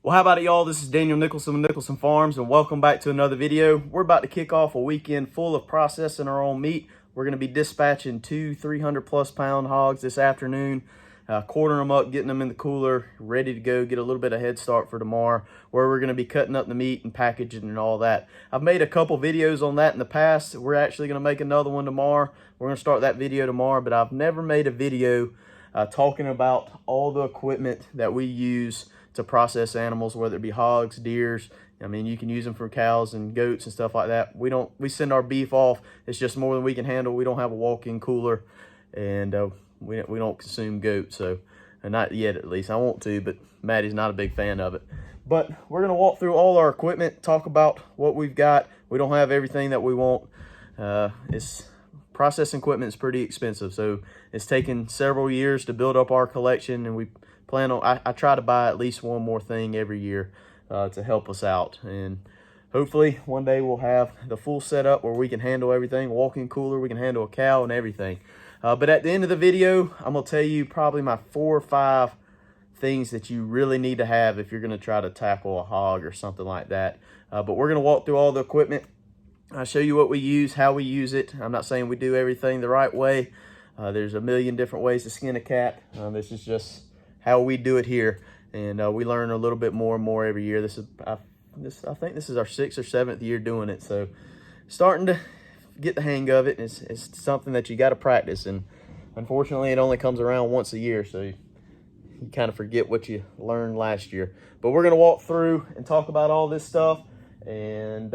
Well, how about it, y'all? This is Daniel Nicholson with Nicholson Farms, and welcome back to another video. We're about to kick off a weekend full of processing our own meat. We're going to be dispatching two 300-plus pound hogs this afternoon, quartering them up, getting them in the cooler, ready to go, get a little bit of head start for tomorrow, where we're going to be cutting up the meat and packaging and all that. I've made a couple videos on that in the past. We're actually going to make another one tomorrow. We're going to start that video tomorrow, but I've never made a video talking about all the equipment that we use to process animals, whether it be hogs, deers. I mean, you can use them for cows and goats and stuff like that. We send our beef off. It's just more than we can handle. We don't have a walk-in cooler, and we don't consume goat, so not yet at least. I want to, but Maddie's not a big fan of it. But we're gonna walk through all our equipment, talk about what we've got. We don't have everything that we want. Processing equipment is pretty expensive, so it's taken several years to build up our collection, and we plan on, I try to buy at least one more thing every year to help us out. And hopefully one day we'll have the full setup where we can handle everything, walk-in cooler, we can handle a cow and everything. But at the end of the video, I'm gonna tell you probably my 4 or 5 things that you really need to have if you're gonna try to tackle a hog or something like that. But we're gonna walk through all the equipment. I'll show you what we use, how we use it. I'm not saying we do everything the right way. There's a million different ways to skin a cat. This is just how we do it here, and we learn a little bit more and more every year. I think this is our 6th or 7th year doing it, so starting to get the hang of it. It's something that you got to practice, and unfortunately it only comes around once a year, so you kind of forget what you learned last year. But we're going to walk through and talk about all this stuff, and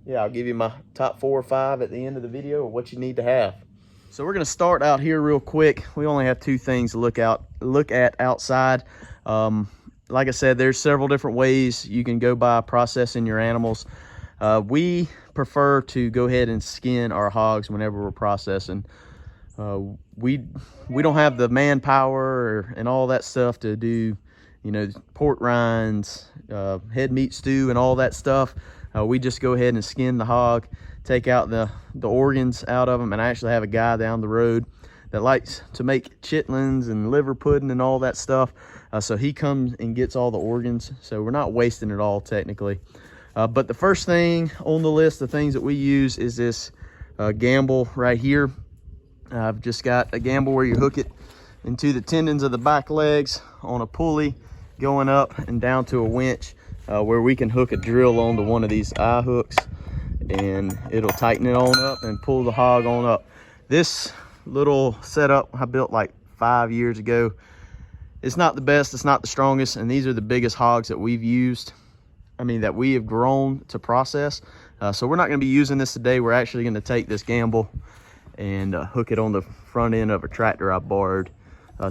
yeah, I'll give you my top 4 or 5 at the end of the video of what you need to have. So we're going to start out here real quick. We only have 2 things to look at outside. Like I said, there's several different ways you can go by processing your animals. We prefer to go ahead and skin our hogs whenever we're processing. We don't have the manpower and all that stuff to do, you know, pork rinds, head meat stew and all that stuff. We just go ahead and skin the hog, take out the organs out of them, and I actually have a guy down the road that likes to make chitlins and liver pudding and all that stuff. So he comes and gets all the organs, so we're not wasting it all technically. But the first thing on the list of things that we use is this gamble right here. I've just got a gamble where you hook it into the tendons of the back legs on a pulley going up and down to a winch, where we can hook a drill onto one of these eye hooks, and it'll tighten it on up and pull the hog on up. This little setup I built like 5 years ago. It's not the best, it's not the strongest, and these are the biggest hogs that we've used, that we have grown to process. So we're not going to be using this today. We're actually going to take this gamble and hook it on the front end of a tractor I borrowed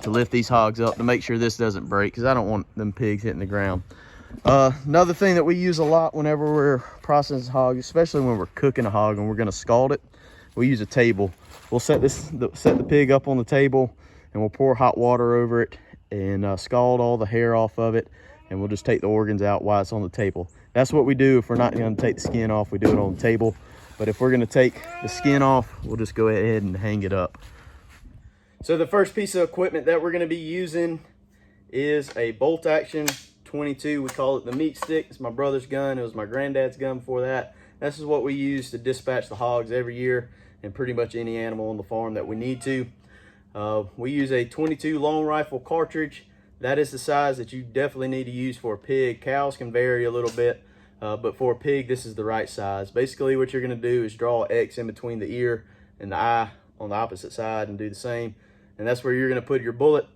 to lift these hogs up to make sure this doesn't break, because I don't want them pigs hitting the ground. Another thing that we use a lot whenever we're processing hogs, especially when we're cooking a hog and we're going to scald it, we use a table. We'll set the pig up on the table, and we'll pour hot water over it and scald all the hair off of it, and we'll just take the organs out while it's on the table. That's what we do if we're not going to take the skin off. We do it on the table, but if we're going to take the skin off, we'll just go ahead and hang it up. So the first piece of equipment that we're going to be using is a bolt action 22. We call it the meat stick. It's my brother's gun. It was my granddad's gun before that. This is what we use to dispatch the hogs every year, and pretty much any animal on the farm that we need to. We use a 22 long rifle cartridge. That is the size that you definitely need to use for a pig. Cows can vary a little bit, but for a pig, this is the right size. Basically, what you're going to do is draw an X in between the ear and the eye on the opposite side and do the same. And that's where you're going to put your bullet.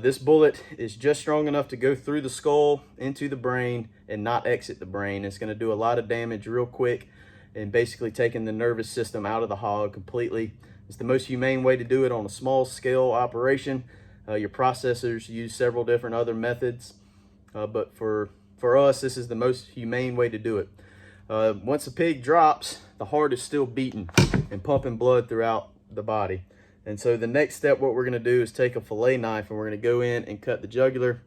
This bullet is just strong enough to go through the skull into the brain and not exit the brain. It's going to do a lot of damage real quick, and basically taking the nervous system out of the hog completely. It's the most humane way to do it on a small scale operation. Your processors use several different other methods, but for us, this is the most humane way to do it. Once a pig drops, the heart is still beating and pumping blood throughout the body. And so the next step, what we're going to do is take a fillet knife, and we're going to go in and cut the jugular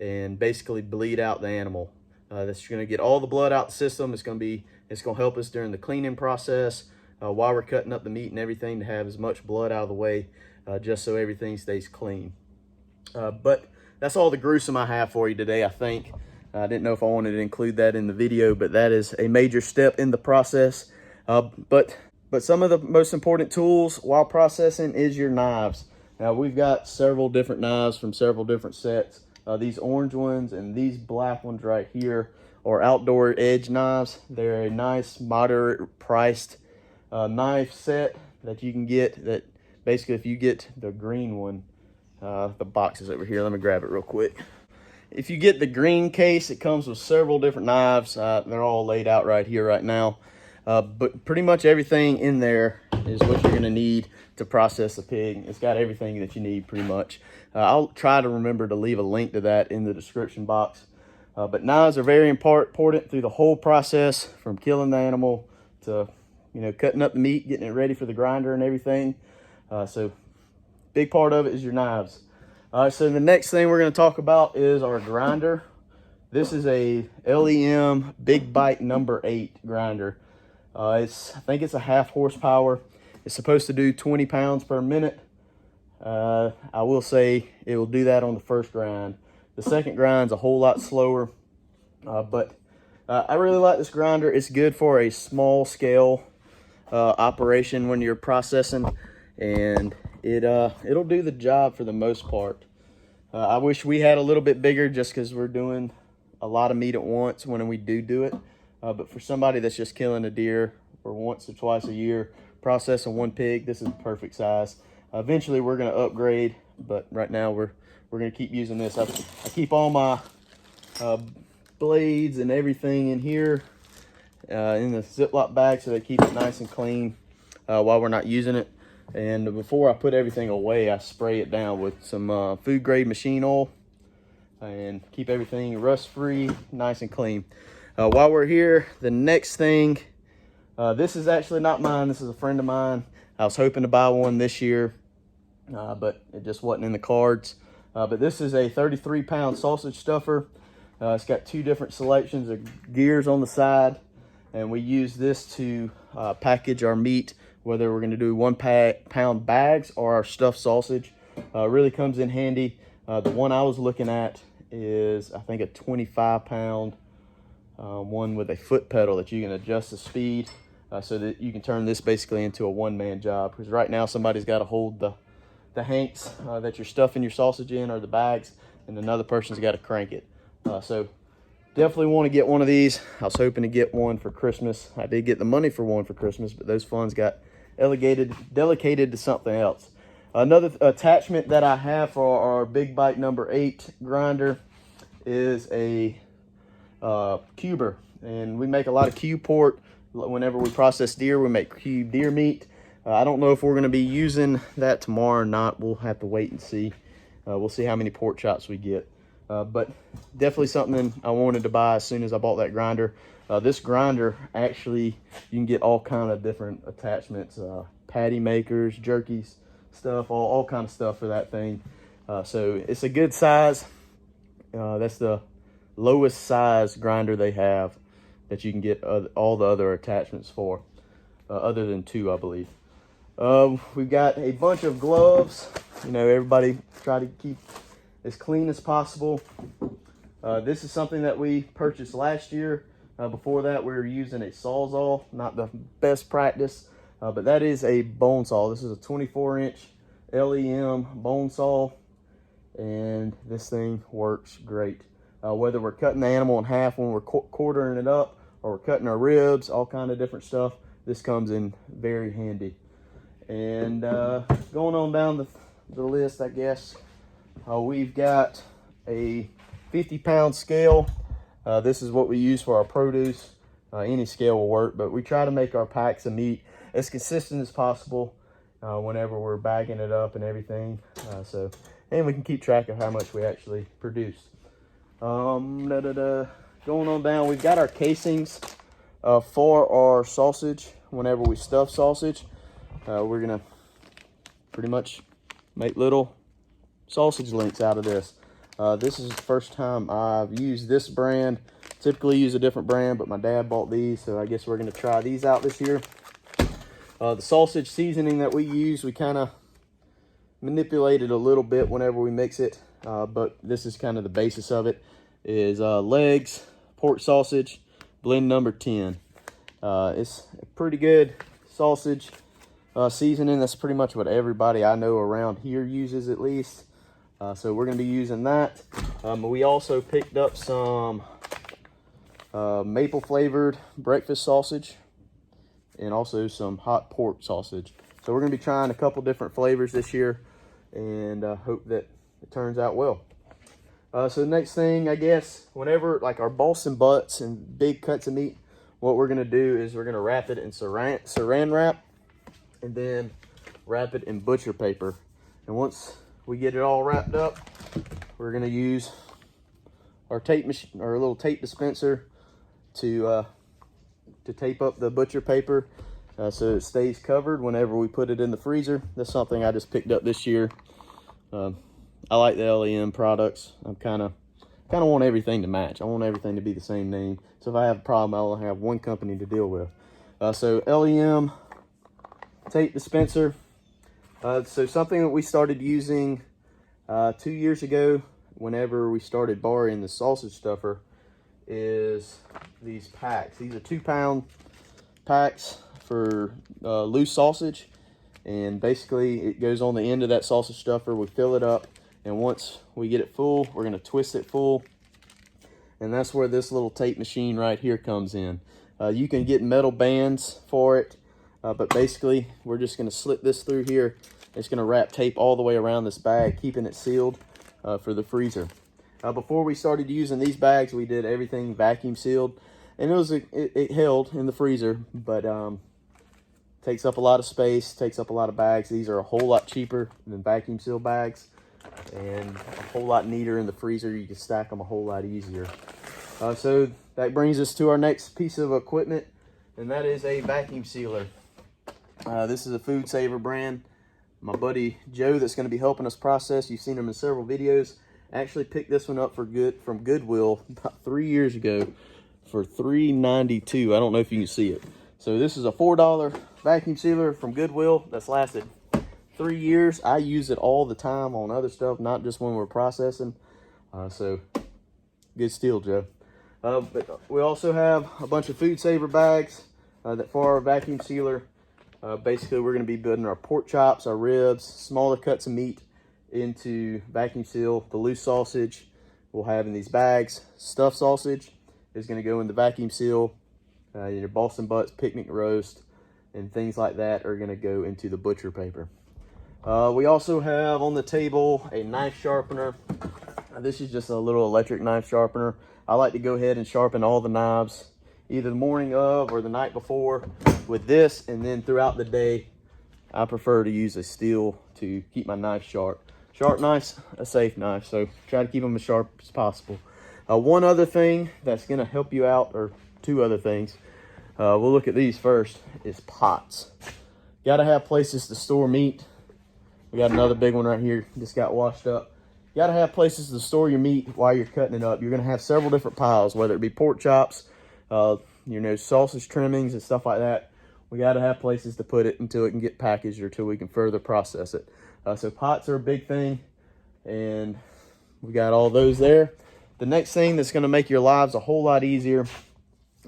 and basically bleed out the animal. That's going to get all the blood out the system. It's going to help us during the cleaning process while we're cutting up the meat and everything, to have as much blood out of the way, just so everything stays clean. But that's all the gruesome I have for you today, I think. I didn't know if I wanted to include that in the video, but that is a major step in the process. But some of the most important tools while processing is your knives. Now, we've got several different knives from several different sets. These orange ones and these black ones right here are outdoor edge knives. They're a nice, moderate priced knife set that you can get. That basically, if you get the green one, the box is over here. Let me grab it real quick. If you get the green case, it comes with several different knives. They're all laid out right here right now. But pretty much everything in there is what you're gonna need to process a pig. It's got everything that you need pretty much. I'll try to remember to leave a link to that in the description box. But knives are very important through the whole process, from killing the animal to, cutting up the meat, getting it ready for the grinder and everything. So big part of it is your knives. So the next thing we're going to talk about is our grinder. This is a LEM Big Bite number 8 grinder. I think it's a 1/2 horsepower. It's supposed to do 20 pounds per minute. I will say it will do that on the first grind. The second grind's a whole lot slower. But I really like this grinder. It's good for a small scale operation when you're processing, and it'll do the job for the most part. I wish we had a little bit bigger, just because we're doing a lot of meat at once when we do it. But for somebody that's just killing a deer or once or twice a year, processing one pig, this is the perfect size. Eventually we're going to upgrade, but right now we're going to keep using this. I keep all my blades and everything in here in the Ziploc bag, so they keep it nice and clean while we're not using it. And before I put everything away, I spray it down with some food grade machine oil and keep everything rust free, nice and clean. While we're here, the next thing, this is actually not mine. This is a friend of mine. I was hoping to buy one this year, but it just wasn't in the cards. But this is a 33-pound sausage stuffer. It's got 2 different selections of gears on the side, and we use this to package our meat, whether we're going to do 1-pound bags or our stuffed sausage. Really comes in handy. The one I was looking at is, I think, a 25-pound one with a foot pedal that you can adjust the speed so that you can turn this basically into a one-man job. Because right now somebody's got to hold the hanks that you're stuffing your sausage in, or the bags, and another person's got to crank it. So definitely want to get one of these. I was hoping to get one for Christmas. I did get the money for one for Christmas, but those funds got delegated to something else. Another attachment that I have for our Big Bite number 8 grinder is a cuber, and we make a lot of cube pork. Whenever we process deer, we make cube deer meat. I don't know if we're going to be using that tomorrow or not. We'll have to wait and see. We'll see how many pork chops we get. But definitely something I wanted to buy as soon as I bought that grinder. This grinder, actually, you can get all kind of different attachments, patty makers, jerkies, stuff, all kind of stuff for that thing. So it's a good size. That's the lowest size grinder they have that you can get all the other attachments for, other than 2, I believe. We've got a bunch of gloves. Everybody try to keep as clean as possible. This is something that we purchased last year. Before that, we were using a Sawzall. Not the best practice, but that is a bone saw. This is a 24-inch LEM bone saw, and this thing works great. Whether we're cutting the animal in half when we're quartering it up, or we're cutting our ribs, all kind of different stuff, this comes in very handy. And going on down the list, I guess, we've got a 50-pound scale. This is what we use for our produce. Any scale will work, but we try to make our packs of meat as consistent as possible whenever we're bagging it up and everything. And we can keep track of how much we actually produce. Going on down, we've got our casings for our sausage. Whenever we stuff sausage, we're gonna pretty much make little sausage links out of this. This is the first time I've used this brand. Typically use a different brand, but my dad bought these, so I guess we're gonna try these out this year. The sausage seasoning that we use, we kind of manipulate it a little bit whenever we mix it. but this is kind of the basis of it, is legs, pork sausage, blend number 10. It's a pretty good sausage seasoning. That's pretty much what everybody I know around here uses, at least. So we're going to be using that. We also picked up some maple flavored breakfast sausage and also some hot pork sausage. So we're going to be trying a couple different flavors this year, and hope that it turns out well. So the next thing, I guess, whenever like our Boston butts and big cuts of meat, what we're going to do is we're going to wrap it in saran wrap and then wrap it in butcher paper. And once we get it all wrapped up, we're going to use our tape machine, our little tape dispenser, to tape up the butcher paper so it stays covered whenever we put it in the freezer. That's something I just picked up this year. I like the LEM products. I'm kind of want everything to match. I want everything to be the same name. So if I have a problem, I'll have one company to deal with. So LEM tape dispenser. So something that we started using 2 years ago, whenever we started borrowing the sausage stuffer, is these packs. These are 2-pound packs for loose sausage, and basically it goes on the end of that sausage stuffer. We fill it up, and once we get it full, we're going to twist it full, and that's where this little tape machine right here comes in. You can get metal bands for it, but basically we're just going to slip this through here. It's going to wrap tape all the way around this bag, keeping it sealed for the freezer. Before we started using these bags, we did everything vacuum sealed, and it held in the freezer, but takes up a lot of space, takes up a lot of bags. These are a whole lot cheaper than vacuum seal bags, and a whole lot neater in the freezer. You can stack them a whole lot easier. So that brings us to our next piece of equipment, and that is a vacuum sealer. This is a Food Saver brand. My buddy Joe, that's going to be helping us process, you've seen him in several videos, actually picked this one up from Goodwill about 3 years ago for $3.92. I don't know if you can see it. So this is a $4 vacuum sealer from Goodwill that's lasted 3 years. I use it all the time on other stuff, not just when we're processing. So good steal, Joe. But we also have a bunch of Food Saver bags that for our vacuum sealer. Basically, we're going to be building our pork chops, our ribs, smaller cuts of meat into vacuum seal. The loose sausage we'll have in these bags. Stuffed sausage is going to go in the vacuum seal. Your Boston butts, picnic roast, and things like that are going to go into the butcher paper. We also have on the table a knife sharpener. This is just a little electric knife sharpener. I like to go ahead and sharpen all the knives either the morning of or the night before with this, and then throughout the day I prefer to use a steel to keep my knife sharp. Sharp knife's a safe knife, so try to keep them as sharp as possible. One other thing that's going to help you out, or two other things, we'll look at these first, is pots. Got to have places to store meat. We got another big one right here, just got washed up. You got to have places to store your meat while you're cutting it up. You're going to have several different piles, whether it be pork chops, sausage trimmings and stuff like that. We got to have places to put it until it can get packaged or until we can further process it. So pots are a big thing, and we got all those there. The next thing that's going to make your lives a whole lot easier,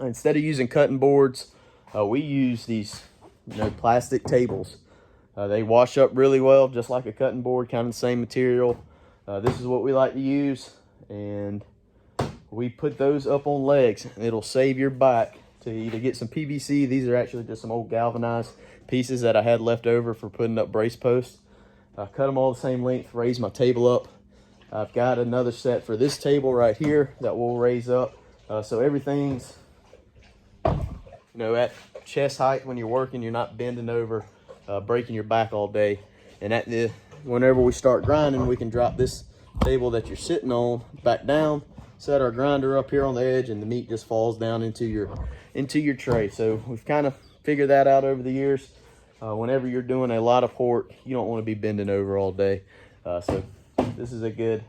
instead of using cutting boards, we use these plastic tables. They wash up really well, just like a cutting board, kind of the same material. This is what we like to use, and we put those up on legs, and it'll save your back to either get some PVC. These are actually just some old galvanized pieces that I had left over for putting up brace posts. I cut them all the same length, raise my table up. I've got another set for this table right here that we'll raise up. So everything's at chest height when you're working. You're not bending over, breaking your back all day. And whenever we start grinding, we can drop this table that you're sitting on back down, set our grinder up here on the edge, and the meat just falls down into your tray. So we've kind of figured that out over the years. Whenever you're doing a lot of pork, you don't want to be bending over all day. So this is a good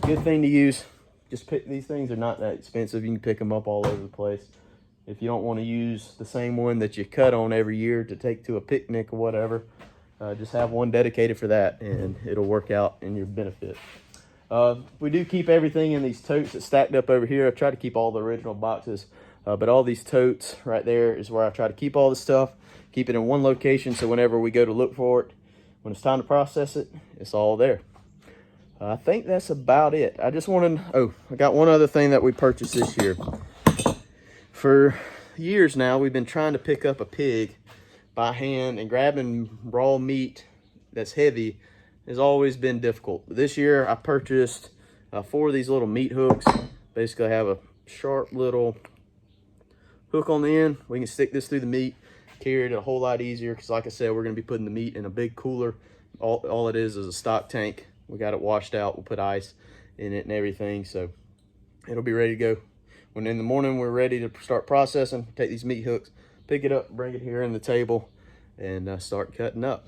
thing to use. Just pick these things, are not that expensive. You can pick them up all over the place. If you don't want to use the same one that you cut on every year to take to a picnic or whatever, just have one dedicated for that, and it'll work out in your benefit. We do keep everything in these totes that's stacked up over here. I try to keep all the original boxes, but all these totes right there is where I try to keep all the stuff, keep it in one location, so whenever we go to look for it, when it's time to process it, it's all there. I think that's about it. I just wanted, I got one other thing that we purchased this year. For years now, we've been trying to pick up a pig by hand, and grabbing raw meat that's heavy has always been difficult. This year I purchased 4 of these little meat hooks. Basically I have a sharp little hook on the end. We can stick this through the meat, carry it a whole lot easier, because like I said, we're going to be putting the meat in a big cooler. All it is a stock tank. We got it washed out. We'll put ice in it and everything, so it'll be ready to go. When in the morning we're ready to start processing, take these meat hooks, pick it up, bring it here in the table, and start cutting up.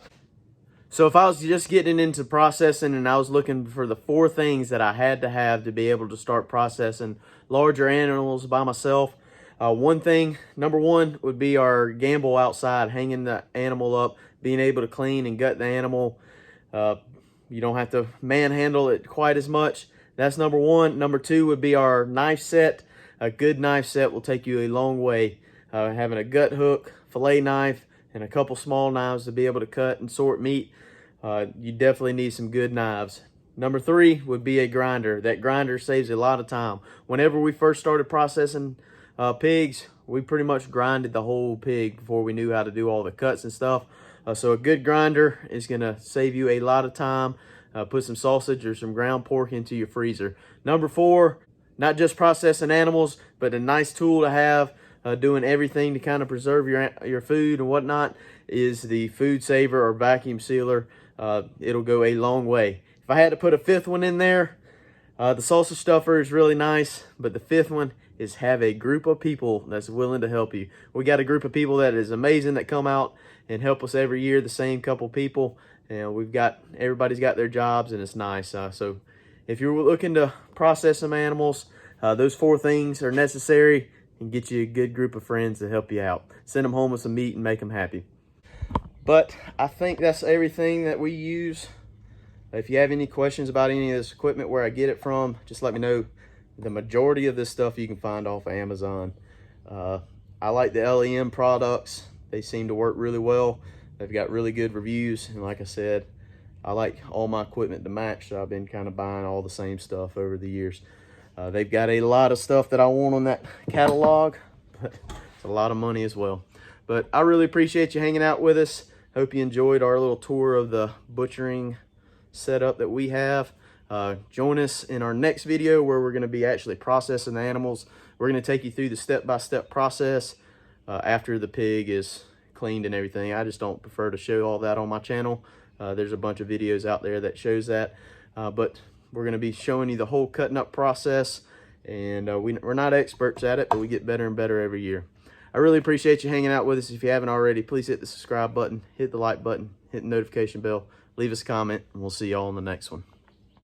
So if I was just getting into processing and I was looking for the 4 things that I had to have to be able to start processing larger animals by myself, one thing, number 1, would be our gamble outside, hanging the animal up, being able to clean and gut the animal. You don't have to manhandle it quite as much. That's number 1. Number 2 would be our knife set. A good knife set will take you a long way. Having a gut hook, fillet knife, and a couple small knives to be able to cut and sort meat, you definitely need some good knives. Number 3 would be a grinder. That grinder saves a lot of time. Whenever we first started processing pigs, we pretty much grinded the whole pig before we knew how to do all the cuts and stuff. So a good grinder is going to save you a lot of time. Put some sausage or some ground pork into your freezer. Number 4, not just processing animals, but a nice tool to have, doing everything to kind of preserve your food and whatnot, is the food saver or vacuum sealer. It'll go a long way. If I had to put a 5th one in there, the sausage stuffer is really nice, but the 5th one is have a group of people that's willing to help you. We got a group of people that is amazing that come out and help us every year, the same couple people, and everybody's got their jobs, and it's nice. So if you're looking to process some animals, those 4 things are necessary, and get you a good group of friends to help you out. Send them home with some meat and make them happy. But I think that's everything that we use. If you have any questions about any of this equipment, where I get it from, just let me know. The majority of this stuff you can find off of Amazon. I like the LEM products. They seem to work really well. They've got really good reviews, and like I said, I like all my equipment to match, so I've been kind of buying all the same stuff over the years. They've got a lot of stuff that I want on that catalog, but it's a lot of money as well. But I really appreciate you hanging out with us. Hope you enjoyed our little tour of the butchering setup that we have. Join us in our next video, where we're going to be actually processing the animals. We're going to take you through the step-by-step process after the pig is cleaned and everything. I just don't prefer to show all that on my channel. There's a bunch of videos out there that shows that, but we're going to be showing you the whole cutting up process, and we're not experts at it, but we get better and better every year. I really appreciate you hanging out with us. If you haven't already, please hit the subscribe button, hit the like button, hit the notification bell, leave us a comment, and we'll see y'all on the next one.